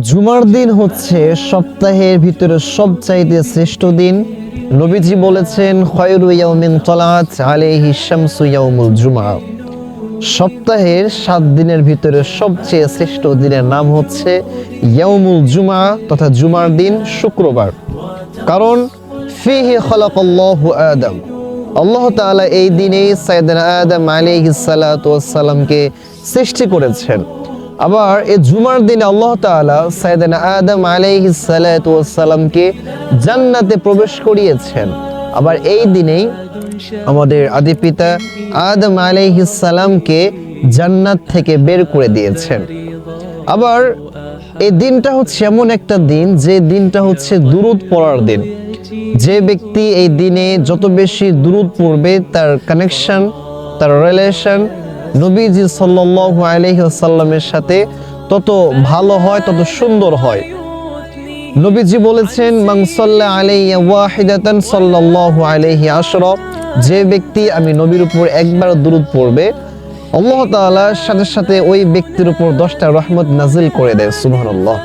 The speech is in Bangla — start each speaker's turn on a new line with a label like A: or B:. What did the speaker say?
A: জুমার দিন হচ্ছে সপ্তাহের ভিতরে সবচাইতে শ্রেষ্ঠ দিন। নবীজি বলেছেন, খয়রু ইয়াউমিন তালাআত আলাইহি শামসু ইয়াউমুল জুমআ। সপ্তাহের 7 দিনের ভিতরে সবচেয়ে শ্রেষ্ঠ দিনের নাম হচ্ছে ইয়াউমুল জুমআ তথা জুমার দিন, শুক্রবার। কারণ ফিহি খালাকাল্লাহু আদম, আল্লাহ তাআলা এই দিনে সাইয়েদনা আদম আলাইহিস সালাতু ওয়াস সালামকে সৃষ্টি করেছেন। আবার এই জুমার দিনে আল্লাহ তাআলা সাইয়েদনা আদম আলাইহিস সালাতু ওয়াস সালামকে জান্নাতে প্রবেশ করিয়েছেন। আবার এই দিনেই আমাদের আদি পিতা আদম আলাইহিস সালামকে জান্নাত থেকে বের করে দিয়েছেন। আবার এই দিনটা হচ্ছে এমন একটা দিন, যে দিনটা হচ্ছে দুরূদ পড়ার দিন। যে ব্যক্তি এই দিনে যত বেশি দুরূদ পড়বে, তার কানেকশন, তার রিলেশন নবীজি সাল্লাল্লাহু আলাইহি ওয়াসাল্লামের সাথে তত ভালো হয়, তত সুন্দর হয়। নবীজি বলেছেন, মান সাল্লা আলাইয়া ওয়াহিদাতান সাল্লাল্লাহু আলাইহি আশরা। যে ব্যক্তি আমি নবীর উপর একবার দুরূদ পড়বে, আল্লাহ তাআলা সাথে সাথে ওই ব্যক্তির উপর 10টা রহমত নাজিল করে দেয়। সুবহানাল্লাহ।